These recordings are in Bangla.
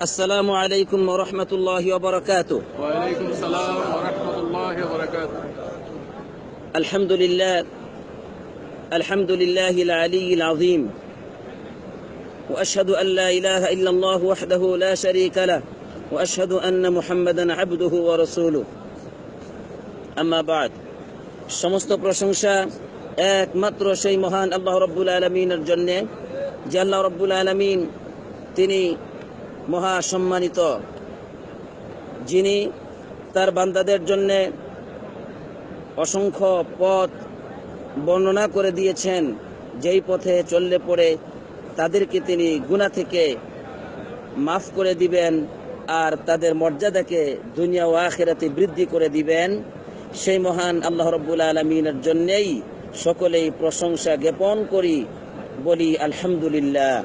السلام عليكم ورحمة الله وبركاته. وعليكم السلام ورحمة الله وبركاته. الحمد لله العلي العظيم، وأشهد أن لا إله إلا الله وحده لا شريك له، وأشهد أن محمدا عبده ورسوله. أما بعد, সমস্ত প্রশংসা একমাত্র সেই মহান আল্লাহ রাব্বুল আলামিনের জন্য, যে আল্লাহ রাব্বুল আলামিন তিনি মহা সম্মানিত, যিনি তার বান্দাদের জন্য অসংখ্য পথ বর্ণনা করে দিয়েছেন, যেই পথে চললে পড়ে তাদেরকে তিনি গুনাহ থেকে মাফ করে দিবেন আর তাদের মর্যাদাকে দুনিয়া ও আখিরাতে বৃদ্ধি করে দিবেন। সেই মহান আল্লাহ রাব্বুল আলামিনের জন্যই সকলেই প্রশংসা জ্ঞাপন করি, বলি আলহামদুলিল্লাহ।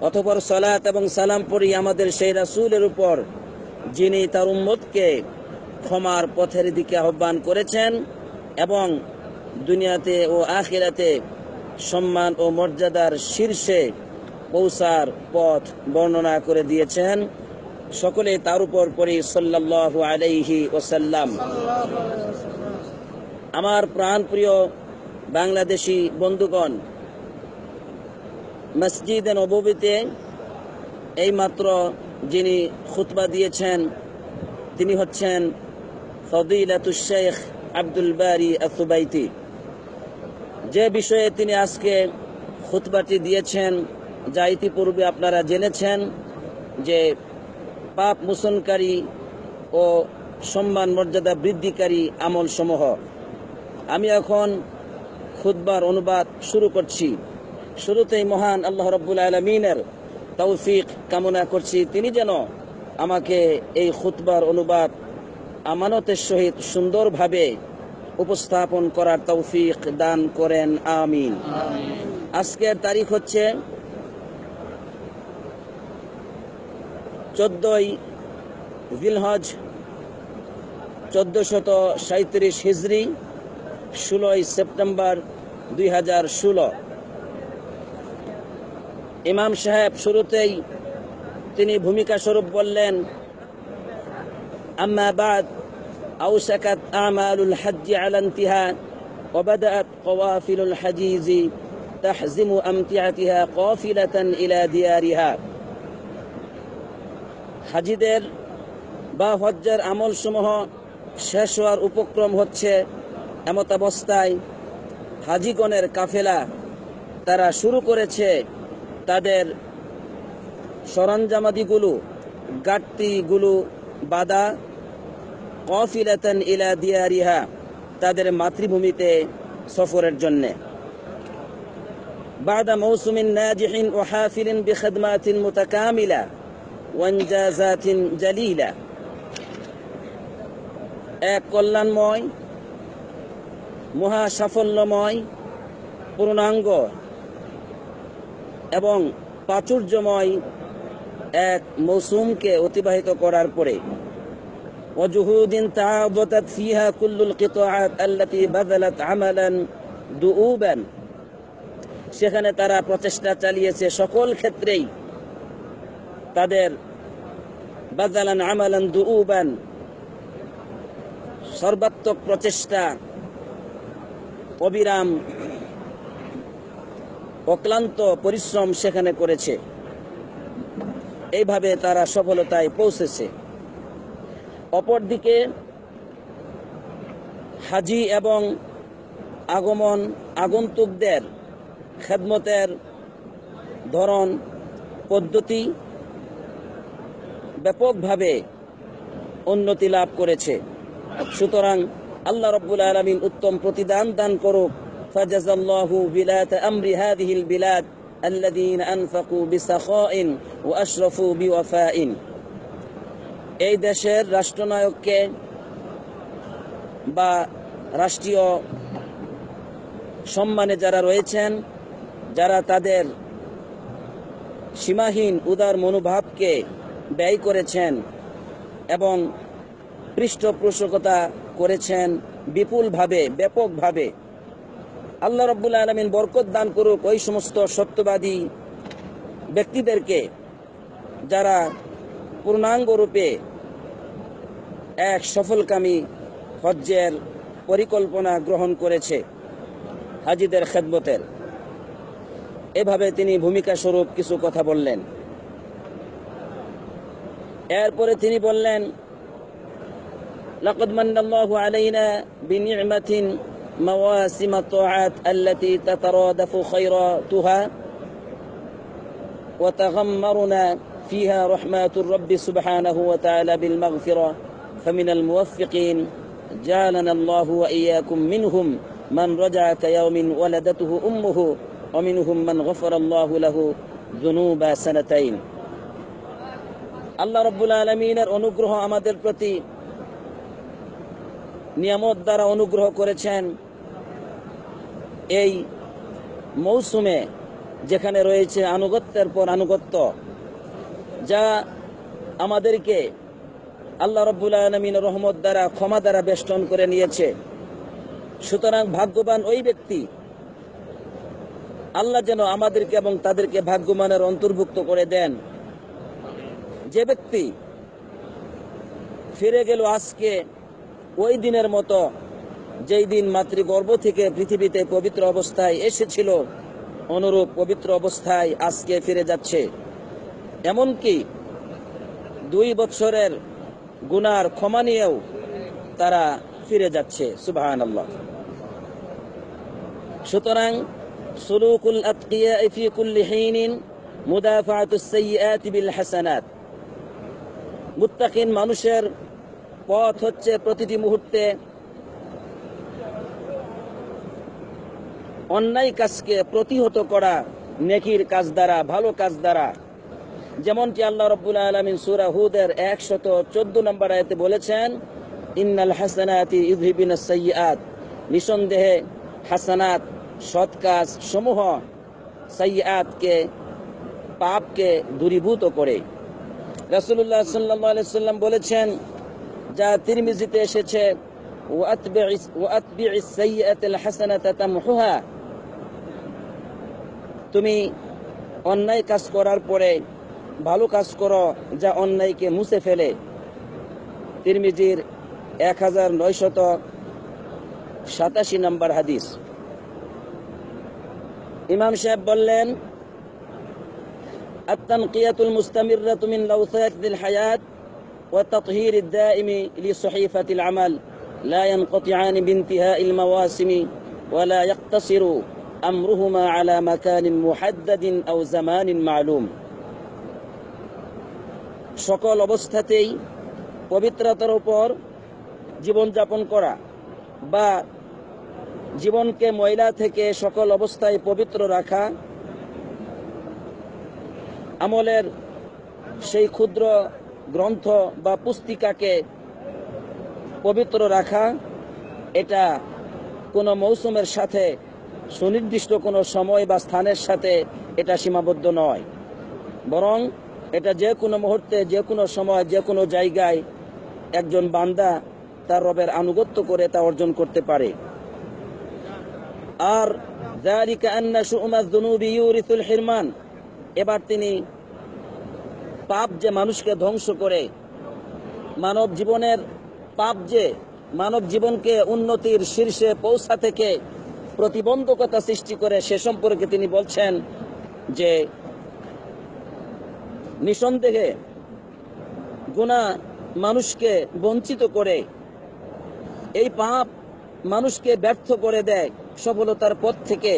অতঃপর সালাত এবং সালাম পড়ি আমাদের সেই রাসূলের উপর, যিনি তার উম্মতকে ক্ষমার পথের দিকে আহ্বান করেছেন এবং দুনিয়াতে ও আখিরাতে সম্মান ও মর্যাদার শীর্ষে পৌঁছার পথ বর্ণনা করে দিয়েছেন। সকলে তার উপর পড়ি সাল্লাল্লাহু আলাইহি ওয়াসাল্লাম। আমার প্রাণপ্রিয় বাংলাদেশি বন্ধুগণ, মসজিদে নববীতে এইমাত্র যিনি খুতবা দিয়েছেন তিনি হচ্ছেন ফদিলাতুশ শেখ আব্দুল বারী আস-সুবাইতি। যে বিষয়ে তিনি আজকে খুতবাটি দিয়েছেন, যা ইতিপূর্বে আপনারা জেনেছেন, যে পাপ মোচনকারী ও সম্মান মর্যাদা বৃদ্ধিকারী আমল সমূহ। আমি এখন খুতবার অনুবাদ শুরু করছি। শুরুতেই মহান আল্লাহ রাব্বুল আলামিনের তৌফিক কামনা করছি, তিনি যেন আমাকে এই খুতবার অনুবাদ আমানতের সহিত সুন্দরভাবে উপস্থাপন করার তৌফিক দান করেন, আমিন। আজকের তারিখ হচ্ছে 14ই জিলহজ 1437 হিজরি, 16ই সেপ্টেম্বর 2016। ইমাম সাহেব শুরুতেই তিনি ভূমিকা স্বরূপ বললেন, আম্মা বাদ أوشكت أعمال الحج على انتهاء، وبدأت قوافل الحجيز تحزم أمتعتها قافلة إلى ديارها। হাজিদের বা হজ্জের আমল সমূহ শেষ হওয়ার উপক্রম হচ্ছে। এমত অবস্থায় হাজিগণের কাফেলা তারা শুরু করেছে তাদের সরঞ্জামাদিগুলো, গাড়িগুলো বাঁধা, কাফিলাতান ইলা দিয়ারিহা, তাদের মাতৃভূমিতে সফরের জন্য। বাদা মৌসুমিন নাজিহিন ওয়া হাফিলিন বিখিদমাতিন মুতাকামিলা ওয়া ইনজাজাতিন জালিলা। এক কল্যাণময়, মহা সাফল্যময়, পূর্ণাঙ্গ এবং প্রাচুর্যময় এক মৌসুমকে অতিবাহিত করার পরে وجهود تعاضدت فيها كل القطاعات التي بذلت عملا دؤوبا, সেখানে তারা প্রচেষ্টা চালিয়েছে সকল ক্ষেত্রেই তাদের বাযালান আমালান দুউবান, সর্বাত্মক প্রচেষ্টা, অবিরাম অক্লান্ত পরিশ্রম সেখানে করেছে। এইভাবে তারা সফলতায় পৌঁছেছে। অপরদিকে হাজি এবং আগন্তুকদের খেদমতের ধরন পদ্ধতি ব্যাপকভাবে উন্নতি লাভ করেছে। সুতরাং আল্লাহ রাব্বুল আলামিন উত্তম প্রতিদান দান করুক। ফাজাযাল্লাহু বিলাত আমরি হাযিহিল বিলাদ আল্লাযীনা আনফাকু বিসাখাইন ওয়া আশরাফু বিওয়াফাইন। এই দেশের রাষ্ট্রনায়ককে বা রাষ্ট্রীয় সম্মানে যারা রয়েছেন, যারা তাদের সীমাহীন উদার মনোভাবকে ব্যয় করেছেন এবং পৃষ্ঠপোষকতা করেছেন বিপুলভাবে, ব্যাপকভাবে, আল্লাহ রাব্বুল আলামিন বরকত দান করুক ওই সমস্ত সত্যবাদী ব্যক্তিদেরকে যারা পূর্ণাঙ্গ রূপে এক সফলকামী হজ্জের পরিকল্পনা গ্রহণ করেছে হাজিদের খেদমতের। এভাবে তিনি ভূমিকা স্বরূপ কিছু কথা বললেন। এরপরে তিনি বললেন, লাকাদ মান্নাল্লাহু আলাইনা বিনি'মাতিন মাওয়াসিম আত-তাআত আল্লাতী তাতারাদাফু খায়রাতুহা ওয়া তাগম্মারুনা ফিহা রাহমাতুর রাব্বি সুবহানাহু ওয়া তাআলা বিল মাগফিরা ফামিনাল মুওয়াফফিকিন জা'ালানা আল্লাহু ওয়া ইয়্যাকুম মিনহুম মান রাজা'a কায়াউমিন ওয়ালাদাতুহু উম্মুহু ওয়া মিনহুম মান গফারা আল্লাহু লাহু যুনুবা সানাতাইন। আল্লাহ রাব্বুল আলামিনের অনুগ্রহ আমাদের প্রতি নিয়ামত দ্বারা অনুগ্রহ করেছেন এই মৌসুমে, যেখানে রয়েছে আনুগত্যের পর আনুগত্য, যা আমাদেরকে আল্লাহ রাব্বুল আলামিনের রহমত দ্বারা, ক্ষমা দ্বারা বেষ্টন করে নিয়েছে। সুতরাং ভাগ্যবান ওই ব্যক্তি, আল্লাহ যেন আমাদেরকে এবং তাদেরকে ভাগ্যবানের অন্তর্ভুক্ত করে দেন, যে ব্যক্তি ফিরে গেল আজকে ওই দিনের মতো যেই দিন মাতৃগর্ভ থেকে পৃথিবীতে পবিত্র অবস্থায় এসেছিল, অনুরূপ পবিত্র অবস্থায় আজকে ফিরে যাচ্ছে। এমনকি 2 বছরের গুনার ক্ষমা নিয়েও তারা ফিরে যাচ্ছে। সুবহানাল্লাহ। সুতরাং সুলুকুল আতকিয়া ফি কুল্লি হিনিন মুদাফাআতুস সাইয়্যাতি বিল হাসানাত, মুত্তাকিন মানুষের পথ হচ্ছে প্রতিটি মুহূর্তে অন্যায় কাজকে প্রতিহত করা নেকির কাজ দ্বারা, ভালো কাজ দ্বারা। যেমনটি আল্লাহ রাব্বুল আলামিন সূরা হুদের 114 নম্বর আয়াতে বলেছেন, ইন্নাল হাসানাতি ইউযহিবুনাস সাইয়্যাত, নিঃসন্দেহে হাসানাত সৎ কাজ সমূহ সাইয়্যাতকে, পাপকে দূরীভূত করে। রাসূলুল্লাহ সাল্লাল্লাহু আলাইহি সাল্লাম বলেছেন, যা তিরমিজিতে এসেছে, ওয়াতবি'is সাইয়্যাতাল হাসানাতা তামহুহা, তুমি অন্যায় কাজ করার পরে ভালো কাজ করো যা অন্যায়কে মুছে ফেলে। তিরমিজির 1987 নম্বর হাদিস। ইমাম সাহেব বললেন, আত-তানকিয়াতুল মুস্তামিররাতু মিন লাওসাতিল হায়াত ওয়া তাতহীরিদ দাইমি লিসহিফাতিল আমাল লা ইয়ানকাতিআন বিইনতিহাইল মাওয়াসিমি ওয়া লা ইয়াকতাসিরু আমরুহুমা আলা মাকানিন মুহাদ্দাদিন আও জামানিন মা'লুম। সকল অবস্থাতেই পবিত্রতার উপর জীবনযাপন করা বা জীবনকে ময়লা থেকে সকল অবস্থায় পবিত্র রাখা, আমলের সেই ক্ষুদ্র গ্রন্থ বা পুস্তিকাকে পবিত্র রাখা, এটা কোনো মৌসুমের সাথে, সুনির্দিষ্ট কোনো সময় বা স্থানের সাথে এটা সীমাবদ্ধ নয়, বরং এটা যে কোনো মুহূর্তে, যে কোনো সময়, যে কোনো জায়গায় একজন বান্দা তার রবের আনুগত্য করে তা অর্জন করতে পারে। আর যালিকা আন্না শু'মায যুনুবি ইউরিসুল হিরমান, এবার তিনি পাপ যে মানুষকে ধ্বংস করে, মানব জীবনের পাপ যে মানব জীবনকে উন্নতির শীর্ষে পৌঁছা থেকে প্রতিবন্ধকতা সৃষ্টি করে, সে সম্পর্কে তিনি বলছেন যে নিঃসন্দেহে গুনাহ মানুষকে বঞ্চিত করে, এই পাপ মানুষকে ব্যর্থ করে দেয় সফলতার পথ থেকে।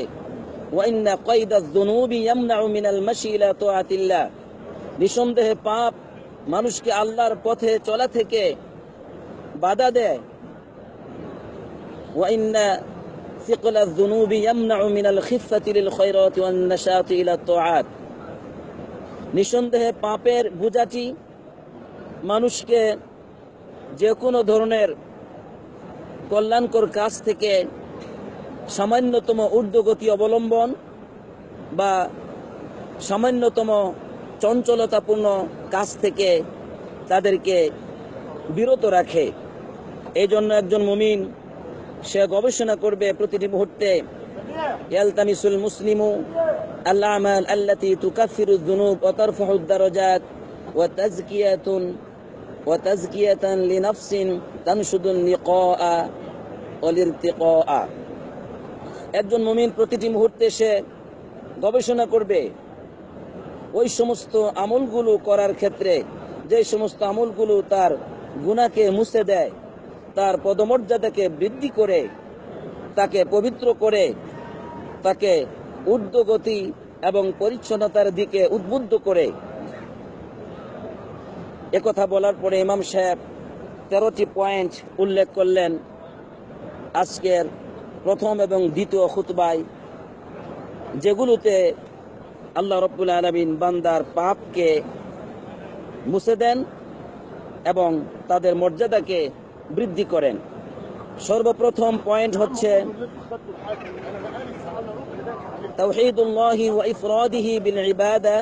ওয়া ইন্না কায়দায যুনুবি ইয়ামনাউ মিনাল মাশি ইলা তাআতিল্লাহ, নিঃসন্দেহে পাপ মানুষকে আল্লাহর পথে চলা থেকে বাধা দেয়। ওয়া ইন্না সিকলায যুনুবি ইয়ামনাউ মিনাল খিফাতি লিল খায়রাতি ওয়ান নাশাতি ইলা তাআত, নিঃসন্দেহে পাপের বোঝাটি মানুষকে যে কোনো ধরনের কল্যাণকর কাজ থেকে সামান্যতম ঊর্ধ্বগতি অবলম্বন বা সামান্যতম চঞ্চলতাপূর্ণ কাজ থেকে তাদেরকে বিরত রাখে। এই জন্য একজন মুমিন সে গবেষণা করবে প্রতিটি মুহূর্তে, ইয়ালতামিসুল মুসলিমু আল আমাল আল্লাতী তুকাফিরুয যুনুব ওয়া তারফাউদ দারাজাত ওয়াতাজকিয়াতান লিনাফসিন তানশুদুন নিকা ওয়ালিরতিকা। একজন মুমিন প্রতিটি মুহূর্তে সে গবেষণা করবে ওই সমস্ত আমলগুলো করার ক্ষেত্রে যে সমস্ত আমলগুলো তার গুনাহকে মুছে দেয়, তার পদমর্যাদাকে বৃদ্ধি করে, তাকে পবিত্র করে, তাকে ঊর্ধ্বগতি এবং পরিচ্ছন্নতার দিকে উদ্বুদ্ধ করে। একথা বলার পরে ইমাম সাহেব 13টি পয়েন্ট উল্লেখ করলেন আজকের প্রথম এবং দ্বিতীয় খুতবায়, যেগুলোতে আল্লাহ রাব্বুল আলামিন বান্দার পাপকে মুছে দেন এবং তাদের মর্যাদাকে বৃদ্ধি করেন। সর্বপ্রথম পয়েন্ট হচ্ছে তাওহীদুল্লাহি ওয়া ইফরাদিহি বিল ইবাদা,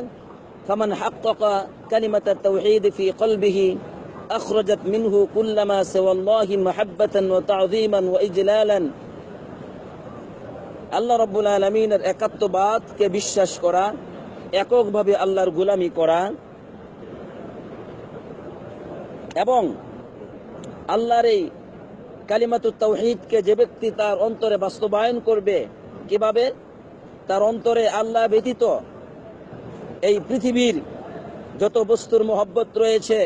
ফামান হাক্কাকা কালিমাতাত তাওহীদ ফি কলবিহি আখরাজাত মিনহু কুল্লামা সিওয়াল্লাহি মাহাব্বাতান ওয়া তা'যীমান ওয়া ইজলালান। আল্লাহ রাব্বুল আলামিনের একাত্মবাদকে বিশ্বাস করা, এককভাবে আল্লাহর গোলামি করা এবং আল্লাহর এই কালিমাতুত তাওহীদকে যে ব্যক্তি তার অন্তরে বাস্তবায়ন করবে, কিভাবে? তার অন্তরে আল্লাহ ব্যতীত এই পৃথিবীর যত বস্তুর মহব্বত রয়েছে,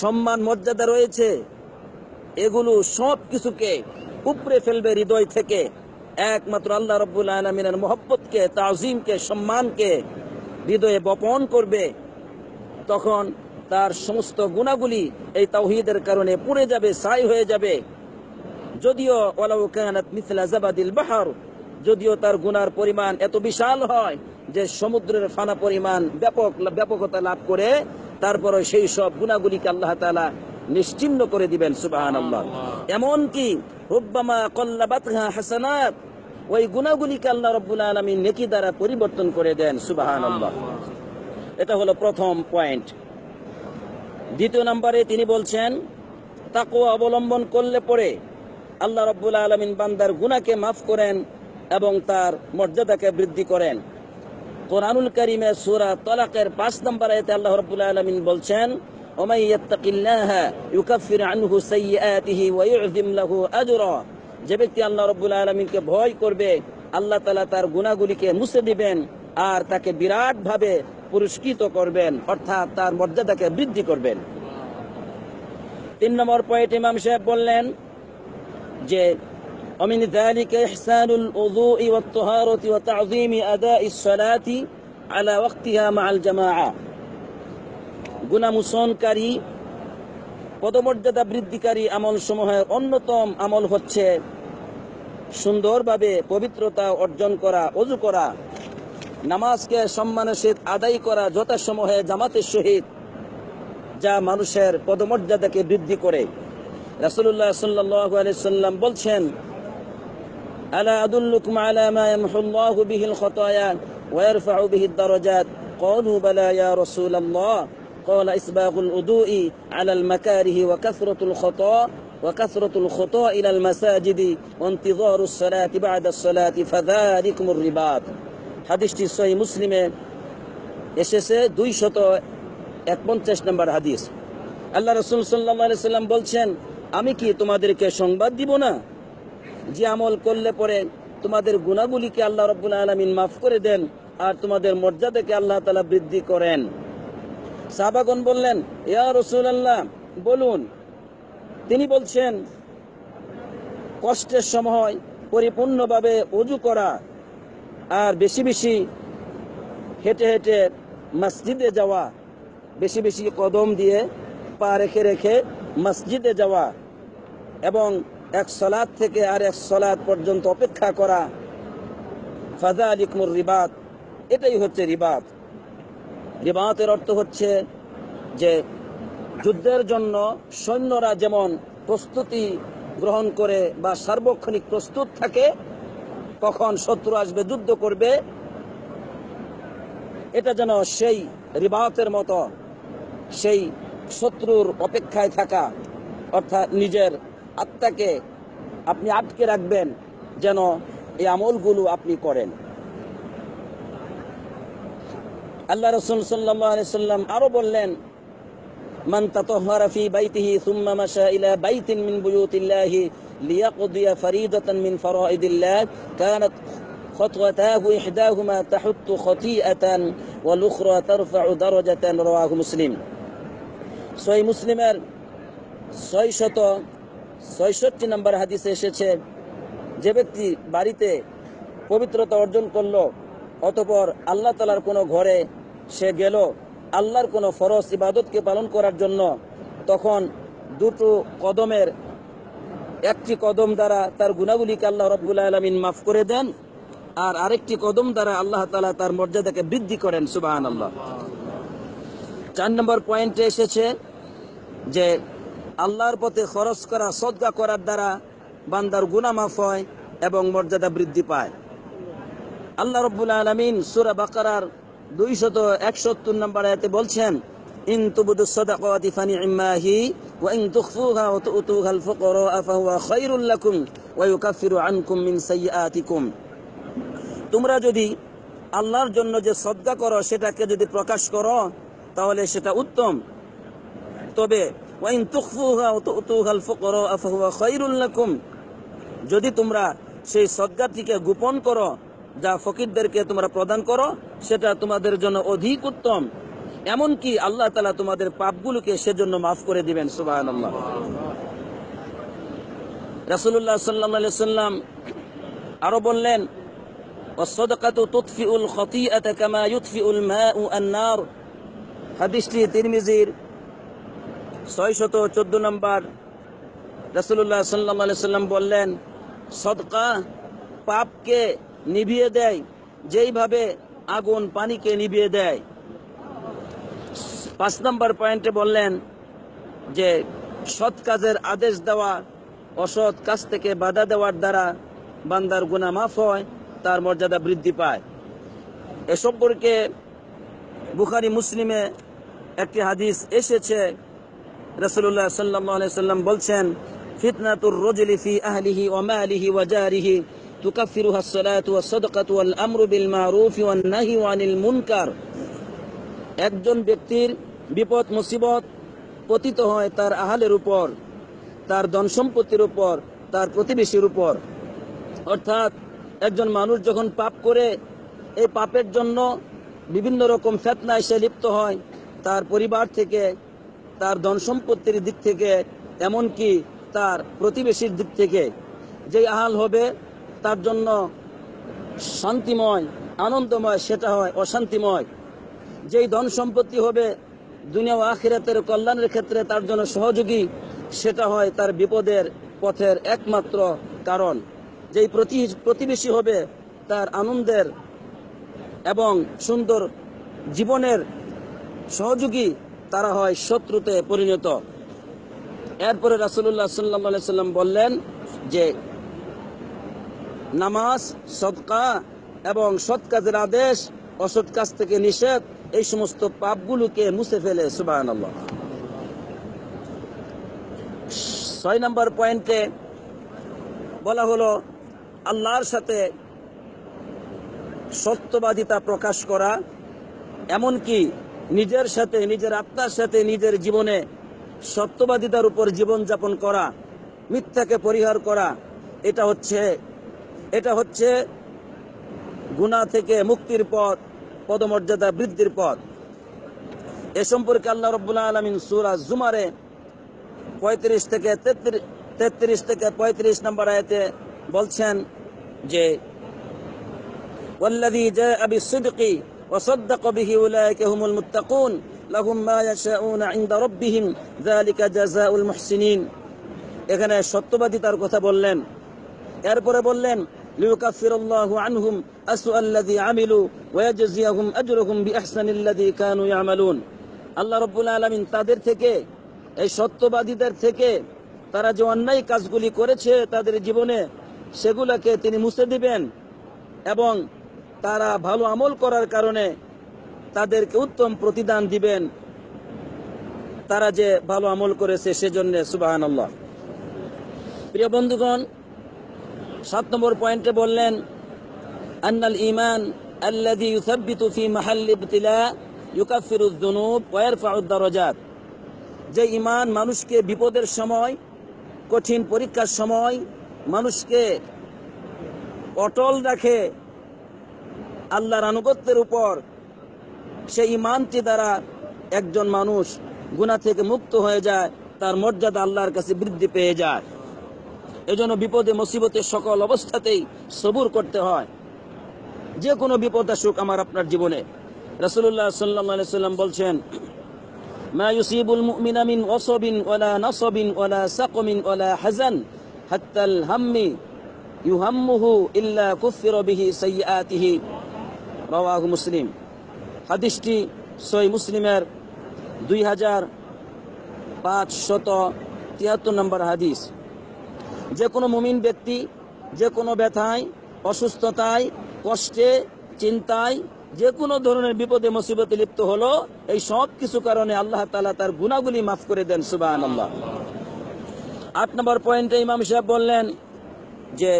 সম্মান মর্যাদা রয়েছে, এগুলো সব কিছুকে উপড়ে ফেলবে হৃদয় থেকে। একমাত্র আল্লাহ রাব্বুল আলামিনের মহব্বতকে, তাজিমকে, সম্মানকে হৃদয়ে বপন করবে। তখন তার সমস্ত গুণাগুলি এই তাওহীদের কারণে পুড়ে যাবে, ছাই হয়ে যাবে। যদিও ওয়ালাউ কানাত মিসলা জাবাদিল বাহর, যদিও তার গুনার পরিমাণ এত বিশাল হয় যে সমুদ্রের ফানা পরিমাণ ব্যাপকতা লাভ করে, তারপরে সেই সব গুণাগুলিকে আল্লাহ তাআলা নিশ্চিহ্ন করে দিবেন। সুবহানাল্লাহ। এমনকি রুব্বামা কল্লাবাতহা হাসানাত, ওই গুণাগুলিকে আল্লাহ রাব্বুল আলামিন নেকি দ্বারা পরিবর্তন করে দেন। সুবহানাল্লাহ। এটা হলো প্রথম পয়েন্ট। দ্বিতীয় নম্বরে তিনি বলছেন তাকওয়া অবলম্বন করলে পরে আল্লাহ রাব্বুল আলামিন বান্দার গুনাহকে মাফ করেন এবং তার মর্যাদাকে বৃদ্ধি করেন। কোরআনুল কারীমে সূরা তালাকের 5 নম্বর আয়াতে আল্লাহ রাব্বুল আলামিন বলছেন ওমাই ইয়াত্তাকিল্লাহা ইউকাফির আনহু সাইয়্যাতিহি ওয়া ইউযিম লাহু আজরা। যে ব্যক্তি আল্লাহ রাব্বুল আলামিনকে ভয় করবে, আল্লাহ তাআলা তার গুনাহগুলিকে মুছে দিবেন আর তাকে বিরাট ভাবে পুরস্কৃত করবেন, অর্থাৎ তার মর্যাদাকে বৃদ্ধি করবেন। 3 নম্বর পয়েন্ট ইমাম সাহেব বললেন যে ومن ذلك إحسان الوضوء والطهارة وتعظيم أداء الصلاة على وقتها مع الجماعة। গুনাহ মোচনকারী, পদমর্যাদা বৃদ্ধিকারী আমল সমূহের অন্যতম আমল হচ্ছে সুন্দরভাবে পবিত্রতা অর্জন করা, ওযু করা, নামাজকে সম্মানের সহিত আদায় করা যথাসময়ে জামাতের সহিত, যা মানুষের পদমর্যাদাকে বৃদ্ধি করে। রাসূলুল্লাহ সাল্লাল্লাহু আলাইহি সাল্লাম বলছেন আলা আদুল্লুকুম আলা মা ইয়ামহুল্লাহু বিহিল খাতায়া ওয়া ইয়ারফাউ বিহিদ দারাজাত ক্বালু বালা ইয়া রাসূলুল্লাহ ক্বালা ইসবাগুল উদুই আলাল মাকারিহি ওয়া কাসরাতুল খাতা ওয়া কাসরাতুল খাতা ইলাল মাসাজিদি ওয়া ইন্তিযারুস সালাতি বা'দাস সালাতি ফাযালিকুমুর রিবাত। হাদিসটি সহিহ মুসলিমে এসেছে 251 নম্বর হাদিস। আল্লাহ রাসূল সাল্লাল্লাহু আলাইহি সাল্লাম বলছেন আমি কি তোমাদেরকে সংবাদ দিব না যে আমল করলে পরে তোমাদের গুনাহগুলিকে আল্লাহ রাব্বুল আলামিন মাফ করে দেন আর তোমাদের মর্যাদাকে আল্লাহ তাআলা বৃদ্ধি করেন। সাহাবাগণ বললেন ইয়া রাসূলুল্লাহ বলুন। তিনি বলছেন কষ্টের সময় পরিপূর্ণভাবে ওযু করা আর বেশি বেশি হেঁটে হেঁটে মসজিদে যাওয়া, বেশি বেশি কদম দিয়ে পা রেখে রেখে মসজিদে যাওয়া এবং এক সালাত থেকে আর এক সালাত পর্যন্ত অপেক্ষা করা, ফাযালিকুমুর রিবাত, এটাই হচ্ছে রিবাত। রিবাতের অর্থ হচ্ছে যে যুদ্ধের জন্য সৈন্যরা যেমন প্রস্তুতি গ্রহণ করে বা সার্বক্ষণিক প্রস্তুত থাকে, কখন শত্রু আসবে যুদ্ধ করবে, এটা যেন সেই রিবাতের মতো, সেই শত্রুর অপেক্ষায় থাকা, অর্থাৎ নিজের আত্মাকে আপনি আটকে রাখবেন যেন এই আমলগুলো আপনি করেন। আল্লাহ রাসূল সাল্লাল্লাহু আলাইহি সাল্লাম আরো বললেন, মান তাতাহহারা ফি বাইতিহি সুম্মা মাশা ইলা বাইতিন মিন বুয়ুতিল্লাহি লিয়াকদিয়া ফারিদাতান মিন ফারাইদিল্লাহ কানাত خطوتاه إحداهما تحط خطيئة والأخرى ترفع درجة رواه مسلم সহিহ মুসলিমের 666 নম্বর হাদিসে এসেছে, যে ব্যক্তি বাড়িতে পবিত্রতা অর্জন করলো অতঃপর আল্লাহ তাআলার কোনো ঘরে সে গেল আল্লাহর কোনো ফরজ ইবাদতকে পালন করার জন্য, তখন দুটো কদমের একটি কদম দ্বারা তার গুনাহগুলিকে আল্লাহ রাব্বুল আলামিন মাফ করে দেন, আর আরেকটি কদম দ্বারা আল্লাহ তাআলা তার মর্যাদাকে বৃদ্ধি করেন। সুবহানাল্লাহ। 4 নম্বর পয়েন্টে এসেছে যে আল্লাহর পথে খরচ করা, সদকা করার দ্বারা বান্দার গুনাহ মাফ হয় এবং মর্যাদা বৃদ্ধি পায়। আল্লাহ রাব্বুল আলামিন সূরা বাকারার 271 নম্বর আয়াতে বলছেন, ইন তুবদুস সাদাকাতি ফানি'মা হি ওয়া ইন তুখফুহা ওয়া তু'তুহাল ফুকারা ফাহুয়া খায়রুল লাকুম ওয়া ইউকাফিরু আনকুম মিন সাইয়্যাতিকুম। তোমরা যদি আল্লাহর জন্য যে সদকা করো সেটাকে যদি প্রকাশ করো তাহলে সেটা উত্তম, তবে ওয়া ইন তুখফুহা ওয়া তু'তুহাল ফুকারা ফাহুয়া খায়রুল লাকুম, যদি তোমরা সেই সদকাটিকে গোপন করো, যা ফকিরদেরকে তোমরা প্রদান করো, সেটা তোমাদের জন্য অধিক উত্তম, এমনকি আল্লাহ তাআলা তোমাদের পাপগুলোকে সেজন্য মাফ করে দিবেন। সুবহানাল্লাহ। রাসূলুল্লাহ সাল্লাল্লাহু আলাইহি সাল্লাম আরো বললেন, ওয়াস-সাদাকাতু তুতফিউল খাতিআতা কামা ইউতফিউল মাউ আন-নার। হাদিসটি তিরমিজির 614 নম্বর। রাসূলুল্লাহ সাল্লাল্লাহু আলাইহি সাল্লাম বললেন, সদকা পাপকে নিভিয়ে দেয় যেইভাবে আগুন পানিকে নিভিয়ে দেয়। 5 নম্বর পয়েন্টে বললেন যে সৎ কাজের আদেশ দেওয়া, অসৎ কাজ থেকে বাধা দেওয়ার দ্বারা বান্দার গুনাহ মাফ হয়, তার মর্যাদা বৃদ্ধি পায়। এ সম্পর্কে বুখারী মুসলিমে একটি হাদিস এসেছে, রাসূলুল্লাহ সাল্লাল্লাহু আলাইহি সাল্লাম বলছেন, ফিতনাতুর রাজুলি ফি আহলিহি ওয়া মালিহি ওয়া জারিহি তুকাফিরুহা as-সালাতু ওয়াস-সাদাকাতু ওয়াল আমরু বিল মারুফ ওয়ান নাহয়ু আনিল মুনকার। একজন ব্যক্তির বিপদ মুসিবত পতিত হয় তার আহলের উপর, তার ধন সম্পত্তির উপর, তার প্রতিবেশীর উপর। অর্থাৎ একজন মানুষ যখন পাপ করে, এই পাপের জন্য বিভিন্ন রকম ফিতনায় সে লিপ্ত হয়, তার পরিবার থেকে, তার ধন সম্পত্তির দিক থেকে, এমনকি তার প্রতিবেশীর দিক থেকে। যেই আহাল হবে তার জন্য শান্তিময়, আনন্দময়, সেটা হয় অশান্তিময়। যেই ধন সম্পত্তি হবে দুনিয়া ও আখিরাতের কল্যাণের ক্ষেত্রে তার জন্য সহযোগী, সেটা হয় তার বিপদের পথের একমাত্র কারণ। যেই প্রতিবেশী হবে তার আনন্দের এবং সুন্দর জীবনের সহযোগী, তারা হয় শত্রুতে পরিণত। এরপরে রাসূলুল্লাহ সাল্লাল্লাহু আলাইহি সাল্লাম বললেন যে নামাজ, সদকা এবং সৎ কাজের আদেশ, অসৎ কাজ থেকে নিষেধ, এই সমস্ত পাপগুলোকে মুছে ফেলে। সুবহানাল্লাহ। 6 নম্বর পয়েন্টে বলা হলো আল্লাহর সাথে সত্যবাদিতা প্রকাশ করা, এমনকি নিজের সাথে, নিজের আত্মার সাথে, নিজের জীবনে সত্যবাদিতার উপর জীবন যাপন করা, মিথ্যাকে পরিহার করা। এটা হচ্ছে গুনাহ থেকে মুক্তির পথ, পদমর্যাদা বৃদ্ধির পথ। এ সম্পর্কে আল্লাহ রাব্বুল আলামিন সূরা জুমারে 35 থেকে 35 নম্বর আয়াতে বলছেন যে ওয়াল্লাযী জাআ বিস-সিদকি ওয়া সাদ্দাকা বিহি উলাইকা হুমুল মুত্তাকুন লাহুম মা ইয়াশাউনা ইনদা রাব্বিহিম যালিকা জাযাউল মুহসিনিন। এখানে সত্যবাদিতার কথা বললেন, এরপরে বললেন লিইউকাফিরাল্লাহু আনহুম আসওয়াল্লাযী আমিলু ওয়া ইয়াজজিয়াহুম আজরাহুম বিআহসানিল্লাযী কানু ইয়ামালুন। আল্লাহ রাব্বুল আলামিন তাদের থেকে, এই সত্যবাদীদের থেকে, তারা যে অন্যায় কাজগুলি করেছে তাদের জীবনে, সেগুলোকে তিনি মুছে দিবেন এবং তারা ভালো আমল করার কারণে তাদেরকে উত্তম প্রতিদান দিবেন, তারা যে ভালো আমল করেছে সেজন্য। সুবহানাল্লাহ। প্রিয় বন্ধুগণ, 7 নম্বর পয়েন্টে বললেন আন্নাল ঈমান الذي يثبت في محل ابتلاء يكفر الذنوب ويرفع الدرجات। যে ঈমান মানুষকে বিপদের সময়, কঠিন পরীক্ষার সময় মানুষকে অটল রাখে আল্লাহর আনুগত্যের উপর, সেই ঈমানটি দ্বারা একজন মানুষ গুনাহ থেকে মুক্ত হয়ে যায়, তার মর্যাদা আল্লাহর কাছে বৃদ্ধি পেয়ে যায়। এজন্য বিপদে মুসিবতে সকল অবস্থাতেই সবুর করতে হয়। যে কোনো বিপদ আসুক আমার আপনার জীবনে, রাসূলুল্লাহ সাল্লাল্লাহু আলাইহি সাল্লাম বলছেন, মা ইউসিবুল মুমিনা মিন ওয়াসাবিন ওয়ালা নাসাবিন ওয়ালা সাকমিন ওয়ালা হাযান হাত্তাল হাম্মি ইউহাম্মুহু ইল্লা কুফিরা বিহি সাইয়্যাতিহি, রাওয়াহু মুসলিম। হাদিসটি সহিহ মুসলিমের 2573 নম্বর হাদিস। যে কোনো মুমিন ব্যক্তি যে কোনো ব্যথায়, অসুস্থতায়, কষ্টে, চিন্তায়, যে কোনো ধরনের বিপদে মুসিবতে লিপ্ত হলো, এই সব কিছু কারণে আল্লাহ তাআলা তার গুনাহগুলি মাফ করে দেন। সুবহানাল্লাহ। 8 নম্বর পয়েন্টে ইমাম সাহেব বললেন যে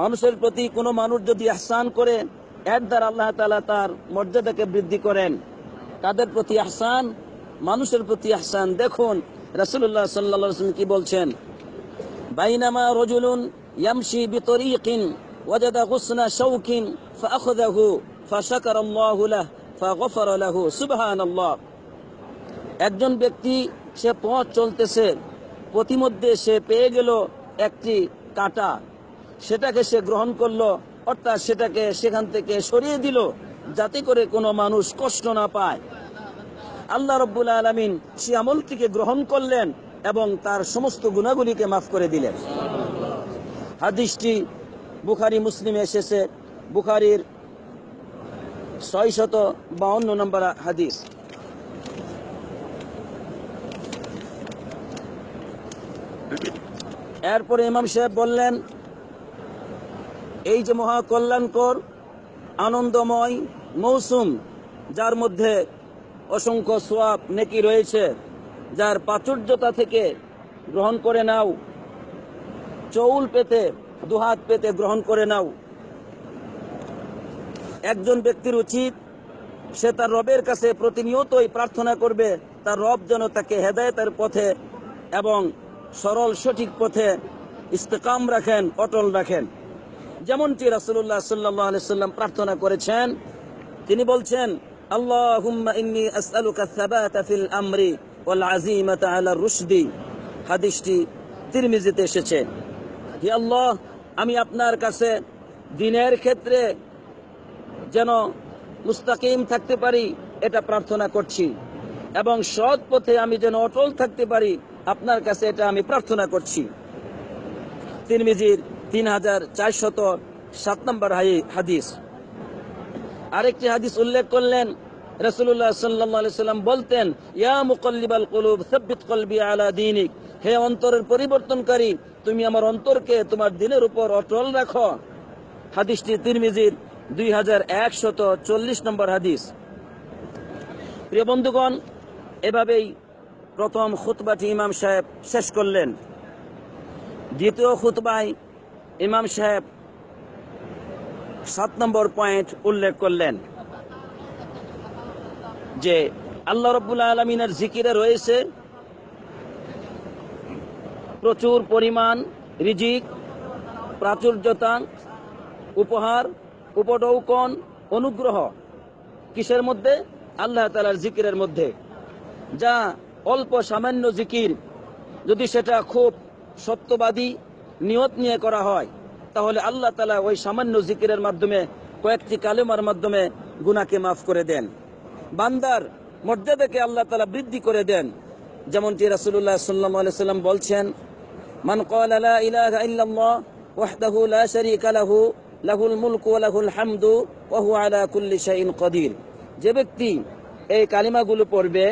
মানুষের প্রতি কোনো মানুষ যদি ইহসান করে, এর দ্বারা আল্লাহ তাআলা তার মর্যাদাকে বৃদ্ধি করেন। তাদের প্রতি ইহসান, মানুষের প্রতি ইহসান। দেখুন রাসূলুল্লাহ সাল্লাল্লাহু আলাইহি ওয়াসাল্লাম কি বলছেন, বাইনামা রাজুলুন ইয়ামশি বিতরিকিন ওয়াজাদা গুসনা শাওকিন ফাআখাযাহু ফাশাকারাল্লাহু লাহু ফাগফারা লাহু। সুবহানাল্লাহ। একজন ব্যক্তি সে পথ চলতেছে, পথিমধ্যে সে পেয়ে গেল একটি কাঁটা, সেটাকে সে গ্রহণ করলো, অর্থাৎ সেটাকে সেখান থেকে সরিয়ে দিল যাতে করে কোনো মানুষ কষ্ট না পায়। আল্লাহ রাব্বুল আলামিন সে আমলটিকে গ্রহণ করলেন এবং তার সমস্ত গুনাহগুলিকে মাফ করে দিলেন। হাদিসটি বুখারী মুসলিমে এসেছে, বুখারীর 652 নম্বর হাদিস। এরপরে ইমাম সাহেব বললেন, এই যে মহা কল্যাণকর আনন্দময় মৌসুম, যার মধ্যে অসংখ্য সওয়াব নেকি রয়েছে, যার প্রাচুর্যতা থেকে গ্রহণ করে নাও, চৌল পেতে, দুহাত পেতে গ্রহণ করে নাও। একজন ব্যক্তির উচিত সে তার রবের কাছে প্রতিনিয়তই প্রার্থনা করবে, তার রব যেন তাকে হেদায়েতের পথে এবং সরল সঠিক পথে ইস্তেকাম রাখেন, অটল রাখেন। যেমনটি রাসূলুল্লাহ সাল্লাল্লাহু আলাইহি সাল্লাম প্রার্থনা করেছেন। তিনি বলছেন, আল্লাহুম্মা ইন্নী আসআলুকা আস-সাবাতা ফিল আমরি ওয়াল আযীমাতা আলা রুশদি। হাদিসটি তিরমিজিতে এসেছে। হে আল্লাহ, আমি আপনার কাছে দ্বীনের ক্ষেত্রে যেন মুস্তাকিম থাকতে পারি এটা প্রার্থনা করছি, এবং সৎ পথে আমি যেন অটল থাকতে পারি আপনার কাছে এটা আমি প্রার্থনা করছি। তিরমিজির 3407 নম্বর হাদিস। আরেকটি হাদিস উল্লেখ করলেন, রাসূলুল্লাহ সাল্লাল্লাহু আলাইহি সাল্লাম বলতেন, ইয়া মুকাল্লিবাল কুলুব সাব্বিত কলবি আলা দীনিক। হে অন্তরের পরিবর্তনকারী, তুমি আমার অন্তরকে তোমার দ্বীনের উপর অটল রাখো। হাদিসটি তিরমিজির 2140 নম্বর হাদিস। প্রিয় বন্ধুগণ, এভাবেই প্রথম খুতবাটি ইমাম সাহেব শেষ করলেন। দ্বিতীয় খুতবায় ইমাম সাহেব 7 নম্বর পয়েন্ট উল্লেখ করলেন যে আল্লাহ রাব্বুল আলামিনের জিকিরে রয়েছে প্রচুর পরিমাণ রিজিক, প্রাচুর্যতা, উপহার, উপঢৌকন, অনুগ্রহ। কিসের মধ্যে? আল্লাহ তাআলার জিকিরের মধ্যে। যা অল্প সামান্য জিকির, যদি সেটা খুব সত্যবাদী নিয়ত নিয়ে করা হয়, তাহলে আল্লাহ তাআলা ওই সামান্য জিকিরের মাধ্যমে, কয়েকটি কালেমার মাধ্যমে গুনাহকে মাফ করে দেন। বান্দার মর্যাদাকে আল্লাহ তাআলা বৃদ্ধি করে দেন। যেমনটি রাসূলুল্লাহ সাল্লাল্লাহু আলাইহি সাল্লাম বলছেন, মান ক্বালা লা ইলাহা ইল্লাল্লাহ ওয়াহদাহু লা শারীকা লাহু লাহুল মুলকু ওয়া লাহুল হামদু ওয়া হুয়া আলা কুল্লি শাইইন কাদির। যে ব্যক্তি এই কালিমাগুলো পড়বে,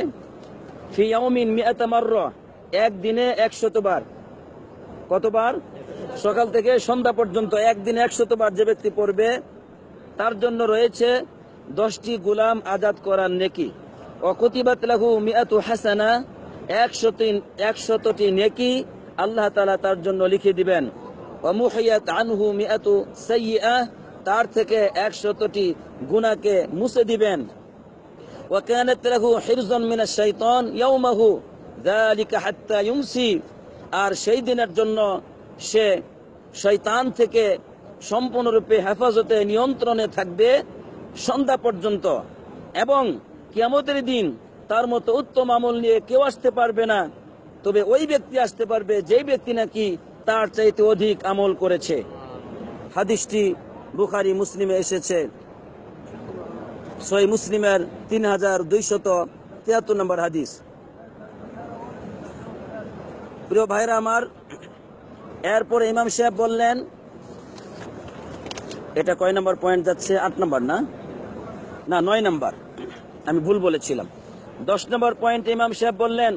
ফি ইয়াউমিন মিআতা মাররা, একদিনে 100 বার। কতবার? সকাল থেকে সন্ধ্যা পর্যন্ত একদিনে 100 বার যে ব্যক্তি পড়বে, তার জন্য রয়েছে 10টি গোলাম আজাদ করার নেকি। ওয়াকুতিবাত লাহু মিআতু হাসানা, 100টি নেকি আল্লাহ তাআলা তার জন্য লিখে দিবেন। ওয়া মুহিয়াত আনহু মিআতু সাইয়্যা, তার থেকে 100টি গুনাহকে মুছে দিবেন। ওয়া কানাত লাহু হিরজান মিনাশ শাইতান ইয়াওমাহু যালিকা হাত্তা ইউমসি, আর সেই দিনের জন্য সে শয়তান থেকে সম্পূর্ণরূপে হেফাজতে নিয়ন্ত্রণে থাকবে সন্ধ্যা পর্যন্ত, এবং কিয়ামতের দিন তার মতো উত্তম আমল নিয়ে কেউ আসতে পারবে না, তবে ওই ব্যক্তি আসতে পারবে যেই ব্যক্তি নাকি তার চাইতে অধিক আমল করেছে। হাদিসটি বুখারী মুসলিমে এসেছে, সহিহ মুসলিমের 3273 নম্বর হাদিস। প্রিয় ভাইরা আমার, এরপরে ইমাম সাহেব বললেন, এটা কয় নম্বর পয়েন্ট যাচ্ছে? 8 নম্বর না, 9 নম্বর, আমি ভুল বলেছিলাম। 10 নম্বর পয়েন্টে ইমাম সাহেব বললেন,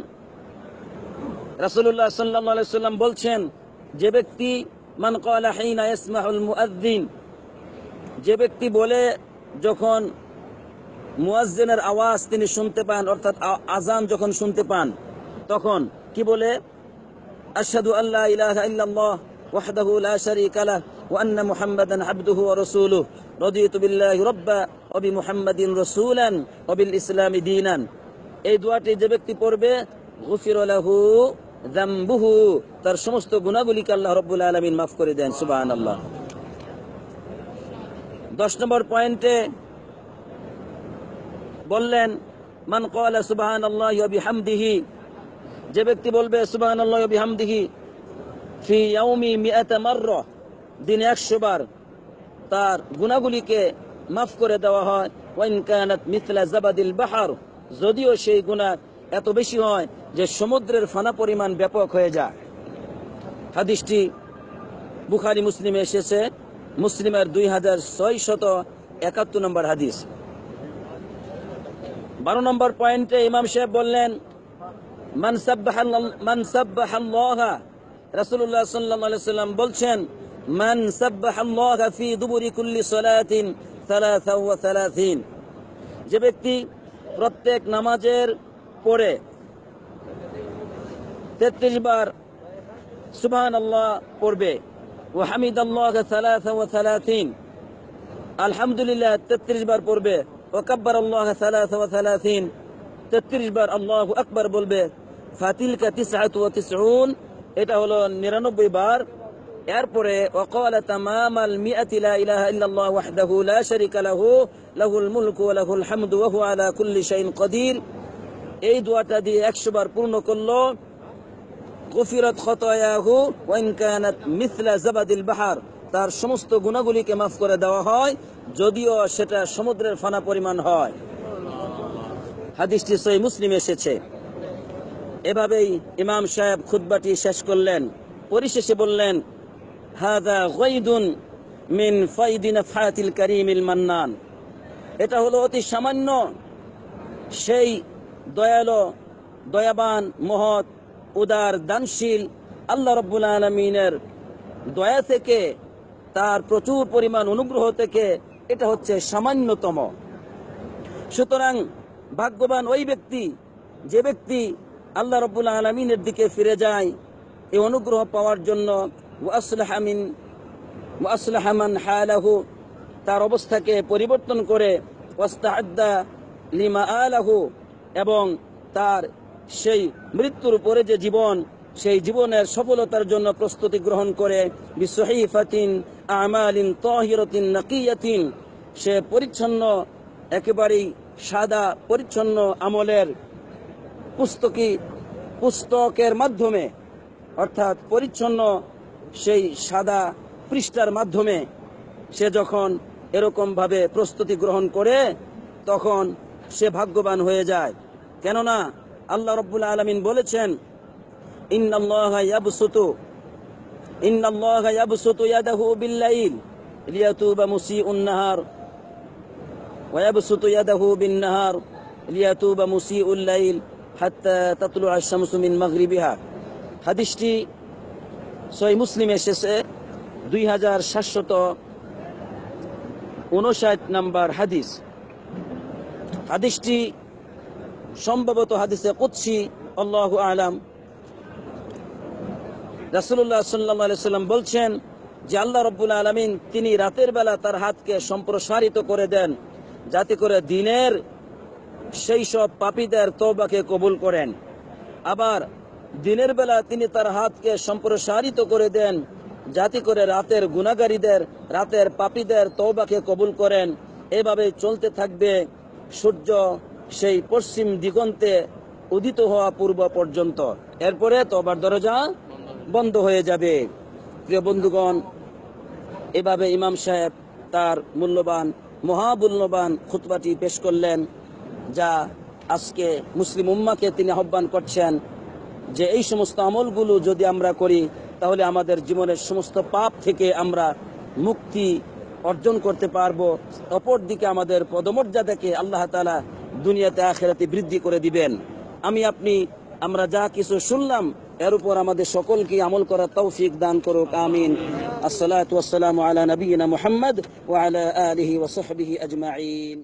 রাসূলুল্লাহ সাল্লাল্লাহু আলাইহি সাল্লাম বলছেন, যে ব্যক্তি মান ক্বালা হিনা ইয়াসমাউল মুআযযিন, যে ব্যক্তি বলে যখন মুয়াজ্জিনের আওয়াজ তিনি শুনতে পান, অর্থাৎ আযান যখন শুনতে পান, তখন কি বলে? আশহাদু আল্লা ইলাহা ইল্লাল্লাহ ওয়াহদাহু লা শারীকা লাহু ওয়া আন্না মুহাম্মাদান আবদুহু ওয়া রাসূলুহু রাদিতু বিল্লাহি রাব্বা ওয়া বিমুহাম্মাদিন রাসূলান ওয়া বিল ইসলামি দীনান। এই দোয়াটি যে ব্যক্তি পড়বে, গুফিরা লাহু যামবুহু, তার সমস্ত গুনাহগুলিকে আল্লাহ রাব্বুল আলামিন মাফ করে দেন। সুবহানাল্লাহ। 10 নম্বর পয়েন্টে বললেন, মান ক্বালা সুবহানাল্লাহি ওয়া বিহামদিহি, যে ব্যক্তি বলবে সুবহানাল্লাহি ওয়া বিহামদিহি ফি ইয়াউমি 100 মাররা, দিনে 100 বার, তার গুনাহগুলিকে মাফ করে দেওয়া হয়। ওয়া ইন কানাত মিথলা জাবাদিল বাহর, যদিও সেই গুনাহ এত বেশি হয় যে সমুদ্রের ফানা পরিমাণ ব্যাপক হয়ে যায়। হাদিসটি বুখারী মুসলিমে এসেছে, মুসলিমের 2671 নম্বর হাদিস। 12 নম্বর পয়েন্টে ইমাম সাহেব বললেন, মান সাব্বাহাল্লাহ, রাসূলুল্লাহ সাল্লাল্লাহু আলাইহি সাল্লাম বলছেন, মান সাব্বাহাল্লাহ ফি দুবুরি কুল্লি সালাতিন 33, যে ব্যক্তি প্রত্যেক নামাজের পরে 33 বার সুবহানাল্লাহ পড়বে, ওয়া হামিদাল্লাহ 33, আলহামদুলিল্লাহ 33 বার পড়বে, ওয়া কাব্বারাল্লাহ 33, 33 বার আল্লাহু আকবার বলবে, ফাতিলকা 99, এটা হলো 99 বার। এরপরে ওয়াকালা তামামাল মিআতি লা ইলাহা ইল্লাল্লাহ ওয়াহদাহু লা শারীকা লাহু লাহুল মুলকু ওয়া লাহুল হামদু ওয়া হুয়া আলা কুল্লি শাইইন কাদির, এই দোয়াটা দিয়ে 100 বার পূর্ণ করলো, গুফিরাত খাতায়াহু ওয়া ইন কানাত মিথলা জাবাদিল বাহর, তার সমস্ত গুনাহগুলিকে মাফ করে দেওয়া হয়, যদিও সেটা সমুদ্রের ফানা পরিমাণ হয়। হাদিসটি সহিহ মুসলিমে এসেছে। এভাবেই ইমাম সাহেব খুতবাটি শেষ করলেন। পরিশেষে বললেন, হাযা গায়দুন মিন ফায়দি নাফহাতিল কারীমিল মান্নান, এটা হলো অতি সামান্য সেই দয়ালু, দয়াবান, মহৎ, উদার, দানশীল আল্লাহ রাব্বুল আলামিনের দয়া থেকে, তার প্রচুর পরিমাণ অনুগ্রহ থেকে এটা হচ্ছে সামান্যতম। সুতরাং ভাগ্যবান ওই ব্যক্তি যে ব্যক্তি আল্লাহ রাব্বুল আলামিনের দিকে ফিরে যায় এই অনুগ্রহ পাওয়ার জন্য, ওয়া আসলাহা মান হালাহু, তার অবস্থাকে পরিবর্তন করে, ওয়াস্তাআদ্দা লিমা আলাহু, এবং তার সেই মৃত্যুর পরে যে জীবন, সেই জীবনের সফলতার জন্য প্রস্তুতি গ্রহণ করে, বিসহিফাতিন আমালিন তাহিরাতিন নাকিয়াতিন, সে পরিচ্ছন্ন, একেবারেই সাদা পরিচ্ছন্ন আমলের পুস্তকের মাধ্যমে, অর্থাৎ পরিচ্ছন্ন সেই সাদা পৃষ্ঠার মাধ্যমে সে যখন এরকম ভাবে প্রস্তুতি গ্রহণ করে, তখন সে ভাগ্যবান হয়ে যায়। কেননা আল্লাহ রাব্বুল আলামিন বলেছেন, ইন্নাল্লাহা ইয়াবসুতু ইয়াদাহু বিল-লাইল লিয়াতুবা মুসিউন নাহার ওয়া ইয়াবসুতু ইয়াদাহু বিন-নাহার লিয়াতুবা মুসিউল লাইল হাত্তা তাতলুআ আশ-শামসু মিন মাগরিবিহা। হাদিসটি সহিহ মুসলিমে এসেছে, 2759 নম্বর হাদিস। হাদিসটি সম্ভবত হাদিসে কুদসি, আল্লাহু আ'লাম। রাসূলুল্লাহ সাল্লাল্লাহু আলাইহি সাল্লাম বলছেন, যে আল্লাহ রব্বুল আলামিন তিনি রাতের বেলা তার হাতকে সম্প্রসারিত করে দেন, যাতে করে দিনের সেই সব পাপীদের তওবাকে কবুল করেন। আবার দিনের বেলা তিনি তার হাতকে সম্প্রসারিত করে দেন, যাতে করে রাতের গুনাহগারীদের, রাতের পাপীদের তওবাকে কবুল করেন। এভাবে চলতে থাকবে সূর্য সেই পশ্চিম দিগন্তে উদিত হওয়া পূর্ব পর্যন্ত। এরপরে তওবার দরজা বন্ধ হয়ে যাবে। প্রিয় বন্ধুগণ, এভাবে ইমাম সাহেব তার মহামূল্যবান খুতবাটি পেশ করলেন, যা আজকে মুসলিম উম্মাকে তিনি আহ্বান করছেন যে এই সমস্ত আমলগুলো যদি আমরা করি তাহলে আমাদের জীবনের সমস্ত পাপ থেকে আমরা মুক্তি অর্জন করতে পারবো। অপরদিকে আমাদের পদমর্যাদাকে আল্লাহ তাআলা দুনিয়াতে আখিরাতে বৃদ্ধি করে দিবেন। আমরা যা কিছু শুনলাম এর উপর আমাদের সকলকে আমল করার তৌফিক দান করুক, আমিন। আসসালাতু ওয়াসসালামু আলা নবিয়িনা মুহাম্মদ ওয়া আলা আলিহি ওয়া সাহবিহি আজমাইন।